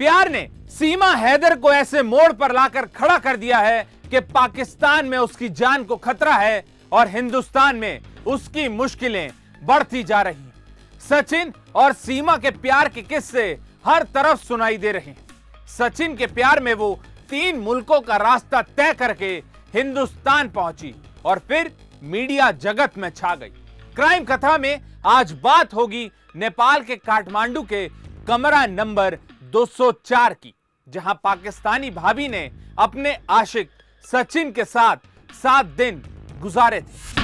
प्यार ने सीमा हैदर को ऐसे मोड़ पर लाकर खड़ा कर दिया है कि पाकिस्तान में उसकी जान को खतरा है और हिंदुस्तान में उसकी मुश्किलें बढ़ती जा रही हैं। सचिन और सीमा के प्यार के किस्से हर तरफ सुनाई दे रहे हैं। सचिन के प्यार में वो 3 मुल्कों का रास्ता तय करके हिंदुस्तान पहुंची और फिर मीडिया जगत में छा गई। क्राइम कथा में आज बात होगी नेपाल के काठमांडू के कमरा नंबर 204 की, जहां पाकिस्तानी भाभी ने अपने आशिक सचिन के साथ 7 दिन गुजारे थे।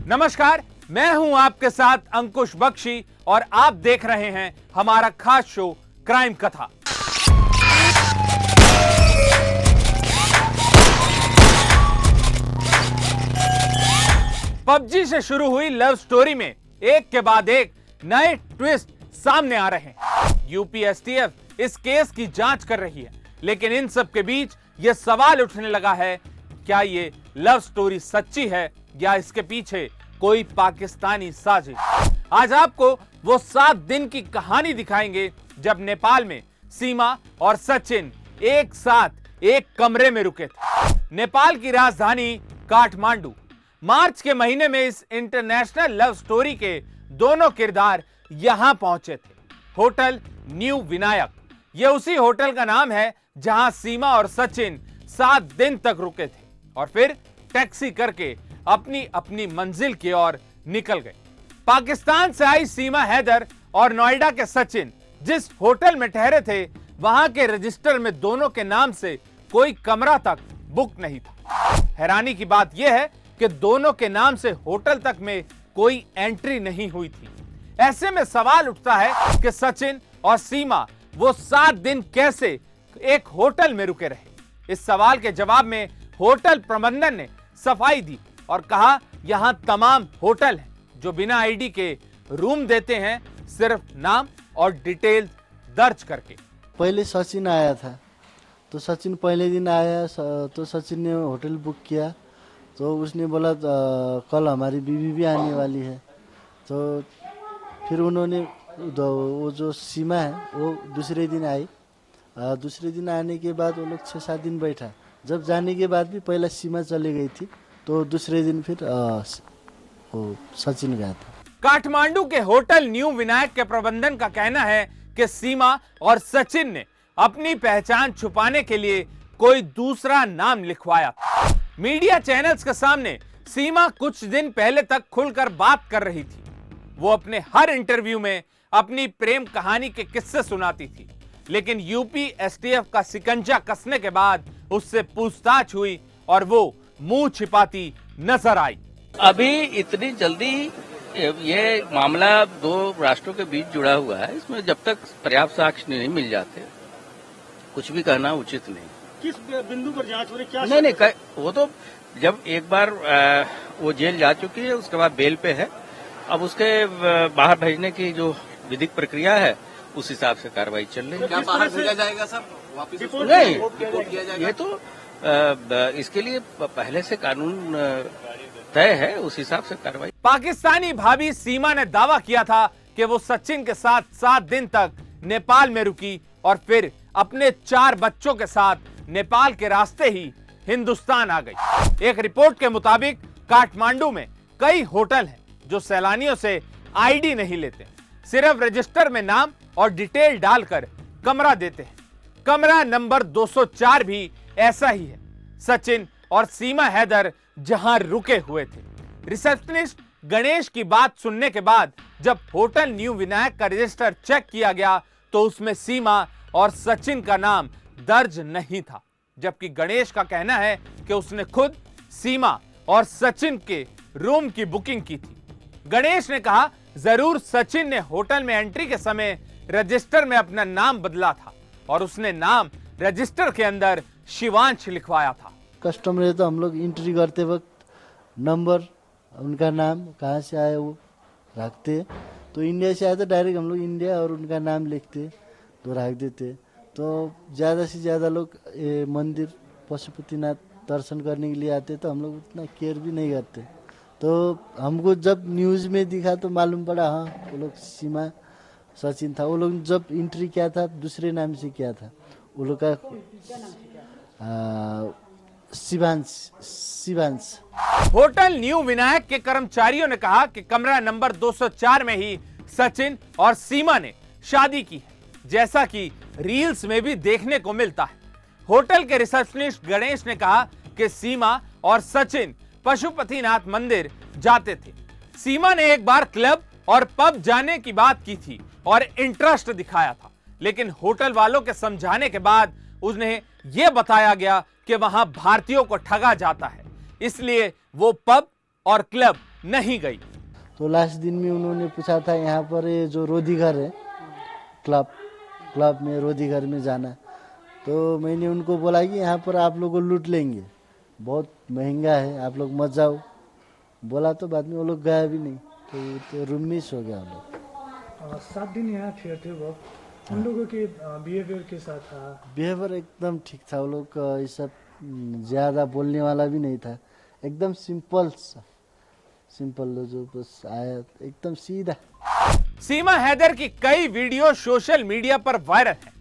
नमस्कार, मैं हूं आपके साथ अंकुश बख्शी और आप देख रहे हैं हमारा खास शो क्राइम कथा। पबजी से शुरू हुई लव स्टोरी में एक के बाद एक नए ट्विस्ट सामने आ रहे हैं। यूपी एसटीएफ इस केस की जांच कर रही है, लेकिन इन सब के बीच यह सवाल उठने लगा है, क्या ये लव स्टोरी सच्ची है या इसके पीछे कोई पाकिस्तानी साजिश। आज आपको वो 7 दिन की कहानी दिखाएंगे जब नेपाल में सीमा और सचिन एक साथ एक कमरे में रुके थे। नेपाल की राजधानी काठमांडू। मार्च के महीने में इस इंटरनेशनल लव स्टोरी के दोनों किरदार यहां पहुंचे थे, होटल न्यू विनायक। यह उसी होटल का नाम है जहां सीमा और सचिन 7 दिन तक रुके थे और फिर टैक्सी करके अपनी अपनी मंजिल की ओर निकल गए। पाकिस्तान से आई सीमा हैदर और नोएडा के सचिन जिस होटल में ठहरे थे, वहां के रजिस्टर में दोनों के नाम से कोई कमरा तक बुक नहीं था। हैरानी की बात यह है कि दोनों के नाम से होटल तक में कोई एंट्री नहीं हुई थी। ऐसे में सवाल उठता है कि सचिन और सीमा वो 7 दिन कैसे एक होटल में रुके रहे। इस सवाल के जवाब में होटल प्रबंधन ने सफाई दी और कहा, यहां तमाम होटल हैं जो बिना आईडी के रूम देते हैं, सिर्फ नाम और डिटेल दर्ज करके। पहले सचिन आया था, तो सचिन पहले दिन आया तो सचिन ने होटल बुक किया, तो उसने बोला कल हमारी बीवी भी आने वाली है। तो फिर उन्होंने वो जो सीमा है वो दूसरे दिन आई। दूसरे दिन आने के बाद वो लोग 6-7 दिन बैठा। जब जाने के बाद भी पहला सीमा चली गई थी, तो दूसरे दिन फिर वो सचिन गया था। काठमांडू के होटल न्यू विनायक के प्रबंधन का कहना है कि सीमा और सचिन ने अपनी पहचान छुपाने के लिए कोई दूसरा नाम लिखवाया। मीडिया चैनल्स के सामने सीमा कुछ दिन पहले तक खुलकर बात कर रही थी। वो अपने हर इंटरव्यू में अपनी प्रेम कहानी के किस्से सुनाती थी, लेकिन यूपी एसटीएफ का सिकंजा कसने के बाद उससे पूछताछ हुई और वो मुंह छिपाती नजर आई। अभी इतनी जल्दी ये मामला 2 राष्ट्रों के बीच जुड़ा हुआ है, इसमें जब तक पर्याप्त साक्ष्य नहीं मिल जाते कुछ भी कहना उचित नहीं। किस बिंदु पर जांच हो रही, क्या नहीं वो तो जब एक बार वो जेल जा चुकी है, उसके बाद बेल पे है, अब उसके बाहर भेजने की जो विधिक प्रक्रिया है उस हिसाब से कार्रवाई चल रही है। क्या बाहर भेजा जाएगा सर वापिस? नहीं, ये तो इसके लिए पहले से कानून तय है, उस हिसाब से कार्रवाई। पाकिस्तानी भाभी सीमा ने दावा किया था कि वो सचिन के साथ 7 दिन तक नेपाल में रुकी और फिर अपने 4 बच्चों के साथ नेपाल के रास्ते ही हिंदुस्तान आ गई। एक रिपोर्ट के मुताबिक काठमांडू में कई होटल हैं जो सैलानियों से आईडी नहीं लेते, सिर्फ रजिस्टर में नाम और डिटेल डालकर कमरा देते हैं। कमरा नंबर 204 भी ऐसा ही है। सचिन और सीमा हैदर जहां रुके हुए थे। रिसेप्शनिस्ट गणेश की बात सुनने के बाद जब होटल न्यू विनायक का रजिस्टर चेक किया गया तो उसमें सीमा और सचिन का नाम दर्ज नहीं था, जबकि गणेश का कहना है कि उसने खुद सीमा और सचिन के रूम की बुकिंग की थी। गणेश ने कहा, जरूर सचिन ने होटल में एंट्री के समय रजिस्टर में अपना नाम बदला था और उसने नाम रजिस्टर के अंदर शिवांश लिखवाया था। कस्टमर तो हम लोग एंट्री करते वक्त नंबर, उनका नाम, कहाँ से आए वो रखते। तो इंडिया से आए तो डायरेक्ट हम लोग इंडिया और उनका नाम लिखते तो रख देते। तो ज़्यादा से ज़्यादा लोग मंदिर पशुपतिनाथ दर्शन करने के लिए आते, तो हम लोग उतना केयर भी नहीं करते। तो हमको जब न्यूज़ में दिखा तो मालूम पड़ा, हाँ वो लोग सीमा सचिन था। वो लोग जब एंट्री किया था दूसरे नाम से किया था, वो लोग का शिवांश। होटल न्यू विनायक के कर्मचारियों ने कहा कि कमरा नंबर 204 में ही सचिन और सीमा ने शादी की है, जैसा कि रील्स में भी देखने को मिलता है। होटल के रिसेप्शनिस्ट गणेश ने कहा कि सीमा और सचिन पशुपतिनाथ मंदिर जाते थे। सीमा ने एक बार क्लब और पब जाने की बात की थी और इंटरेस्ट दिखाया था, लेकिन होटल वालों के समझाने के बाद उन्हें यह बताया गया कि वहां भारतीयों को ठगा जाता है, इसलिए वो पब और क्लब नहीं गई। तो लास्ट दिन में उन्होंने पूछा था यहाँ पर ये जो रोधी घर है, क्लब में रोधी घर में जाना। तो मैंने उनको बोला कि यहाँ पर आप लोगों को लूट लेंगे, बहुत महंगा है, आप लोग मत जाओ। बोला तो बाद में वो लोग गया भी नहीं, तो रूम में सो गया हम लोग। 7 दिन यहाँ ठहरते वो, उन लोगों के बिहेवियर के साथ था? बिहेवियर एकदम ठीक था। वो लोग ये सब ज़्यादा बोलने वाला भी नहीं था, एकदम सिंपल जो बस आया एकदम सीधा। सीमा हैदर की कई वीडियो सोशल मीडिया पर वायरल हैं।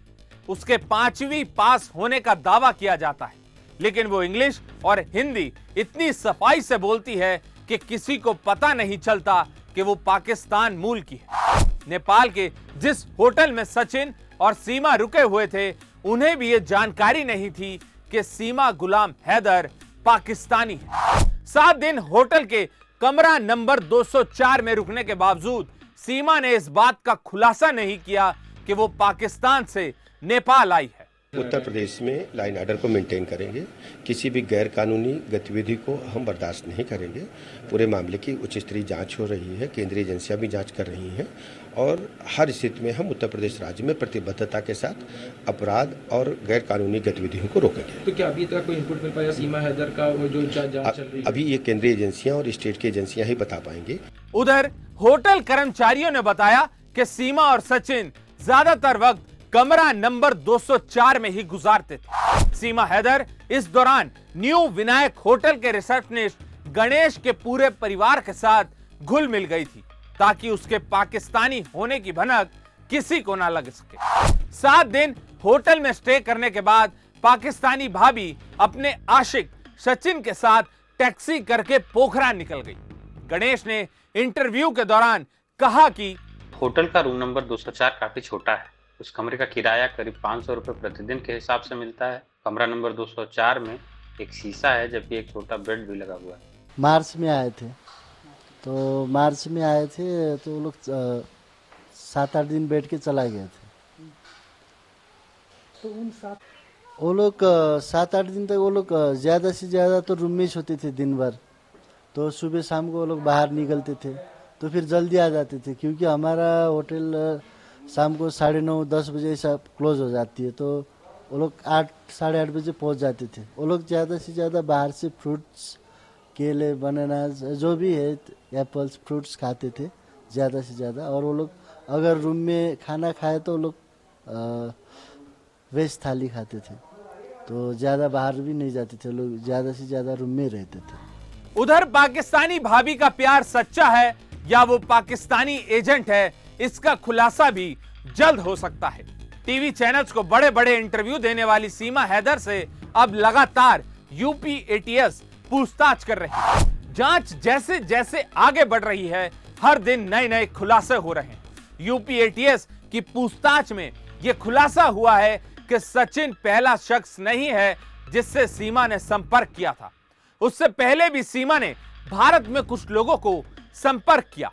उसके 5वीं पास होने का दावा किया जाता है, लेकिन वो इंग्लिश और हिंदी इतनी सफाई से बोलती है कि किसी को पता नहीं चलता कि वो पाकिस्तान मूल की है। नेपाल के जिस होटल में सचिन और सीमा रुके हुए थे, उन्हें भी ये जानकारी नहीं थी कि सीमा गुलाम हैदर पाकिस्तानी है। 7 दिन होटल के कमरा नंबर 204 में रुकने के बावजूद सीमा ने इस बात का खुलासा नहीं किया कि वो पाकिस्तान से नेपाल आई है। उत्तर प्रदेश में लाइन आर्डर को मेंटेन करेंगे, किसी भी गैर कानूनी गतिविधि को हम बर्दाश्त नहीं करेंगे। पूरे मामले की उच्च स्तरीय जांच हो रही है, केंद्रीय एजेंसियां भी जांच कर रही हैं और हर स्थिति में हम उत्तर प्रदेश राज्य में प्रतिबद्धता के साथ अपराध और गैर कानूनी गतिविधियों को रोकेंगे। तो क्या अभी तक कोई इनपुट मिल पाया सीमा हैदर का वो जो जांच चल रही है? अभी ये केंद्रीय एजेंसियां और स्टेट की एजेंसियां ही बता पाएंगे। उधर होटल कर्मचारियों ने बताया कि सीमा और सचिन ज्यादातर वक्त कमरा नंबर 204 में ही गुजारते थे। सीमा हैदर इस दौरान न्यू विनायक होटल के रिसेप्शनिस्ट गणेश के पूरे परिवार के साथ घुल मिल गई थी, ताकि उसके पाकिस्तानी होने की भनक किसी को ना लग सके। 7 दिन होटल में स्टे करने के बाद पाकिस्तानी भाभी अपने आशिक सचिन के साथ टैक्सी करके पोखरा निकल गई। गणेश ने इंटरव्यू के दौरान कहा कि होटल का रूम नंबर 204 काफी छोटा है। उस कमरे का किराया करीब 500 रुपए प्रतिदिन के हिसाब से मिलता है। कमरा नंबर 204 में एक शीशा है, जबकि एक छोटा बेड भी लगा हुआ है। मार्च में आए थे तो वो लोग 7-8 दिन बैठ के चला गए थे। तो उन वो लोग 7-8 दिन तक वो लोग ज़्यादा से ज़्यादा तो रूम में ही सोते थे दिन भर। तो सुबह शाम को वो लोग बाहर निकलते थे, तो फिर जल्दी आ जाते थे, क्योंकि हमारा होटल शाम को 9:30-10 बजे सब क्लोज हो जाती है। तो वो लोग 8-8:30 बजे पहुंच जाते थे। वो लोग ज़्यादा से ज़्यादा बाहर से फ्रूट्स, केले, बनाना, जो भी है एप्पल्स, फ्रूट्स खाते थे ज़्यादा से ज़्यादा। और वो लोग अगर रूम में खाना खाए तो वो लोग वेज थाली खाते थे, तो ज़्यादा बाहर भी नहीं जाते थे। लोग ज़्यादा से ज़्यादा रूम में रहते थे। उधर पाकिस्तानी भाभी का प्यार सच्चा है या वो पाकिस्तानी एजेंट है, इसका खुलासा भी जल्द हो सकता है। टीवी चैनल्स को बड़े बड़े इंटरव्यू देने वाली सीमा हैदर से अब लगातार यूपी एटीएस पूछताछ कर रही है। जांच जैसे जैसे आगे बढ़ रही है, हर दिन नए नए खुलासे हो रहे हैं। यूपी एटीएस की पूछताछ में यह खुलासा हुआ है कि सचिन पहला शख्स नहीं है जिससे सीमा ने संपर्क किया था। उससे पहले भी सीमा ने भारत में कुछ लोगों को संपर्क किया,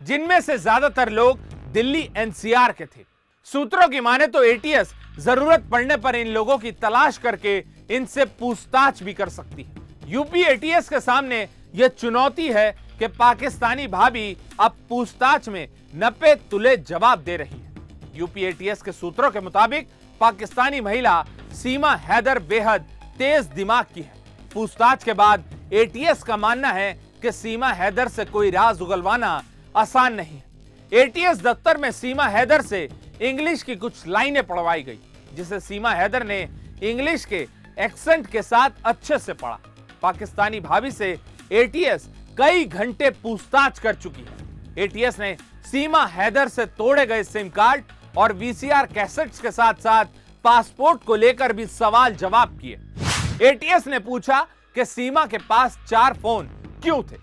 जिनमें से ज्यादातर लोग दिल्ली एनसीआर के थे। सूत्रों की माने तो एटीएस जरूरत पड़ने पर इन लोगों की तलाश करके इनसे पूछताछ भी कर सकती है। यूपी एटीएस के सामने यह चुनौती है कि पाकिस्तानी भाभी अब पूछताछ में नपे तुले जवाब दे रही है। यूपी एटीएस के सूत्रों के मुताबिक पाकिस्तानी महिला सीमा हैदर बेहद तेज दिमाग की है। पूछताछ के बाद एटीएस का मानना है कि सीमा हैदर से कोई राज उगलवाना आसान नहीं है। एटीएस दफ्तर में सीमा हैदर से इंग्लिश की कुछ लाइनें पढ़वाई गई, जिसे सीमा हैदर ने इंग्लिश के एक्सेंट के साथ अच्छे से पढ़ा। पाकिस्तानी भाभी से एटीएस कई घंटे पूछताछ कर चुकी है। एटीएस ने सीमा हैदर से तोड़े गए सिम कार्ड और वीसीआर कैसेट्स के साथ साथ पासपोर्ट को लेकर भी सवाल जवाब किए। एटीएस ने पूछा कि सीमा के पास 4 फोन क्यों थे?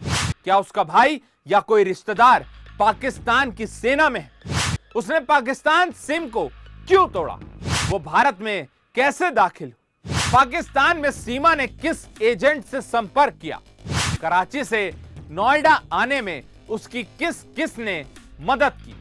क्या उसका भाई या कोई रिश्तेदार पाकिस्तान की सेना में है? उसने पाकिस्तान सिम को क्यों तोड़ा? वो भारत में कैसे दाखिल हुआ? पाकिस्तान में सीमा ने किस एजेंट से संपर्क किया? कराची से नोएडा आने में उसकी किस ने मदद की?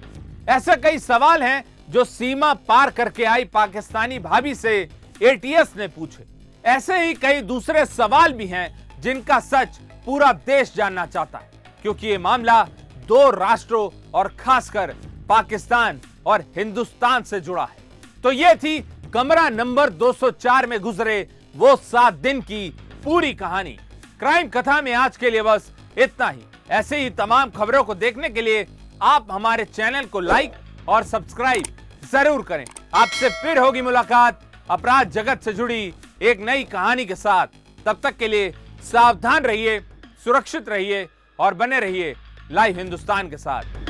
ऐसे कई सवाल हैं जो सीमा पार करके आई पाकिस्तानी भाभी से एटीएस ने पूछे। ऐसे ही कई दूसरे सवाल भी हैं जिनका सच पूरा देश जानना चाहता है, क्योंकि ये मामला 2 राष्ट्रों और खासकर पाकिस्तान और हिंदुस्तान से जुड़ा है। तो ये थी कमरा नंबर 204 में गुजरे वो 7 दिन की पूरी कहानी। क्राइम कथा में आज के लिए बस इतना ही। ऐसे ही तमाम खबरों को देखने के लिए आप हमारे चैनल को लाइक और सब्सक्राइब जरूर करें। आपसे फिर होगी मुलाकात अपराध जगत से जुड़ी एक नई कहानी के साथ। तब तक के लिए सावधान रहिए, सुरक्षित रहिए और बने रहिए लाइव हिंदुस्तान के साथ।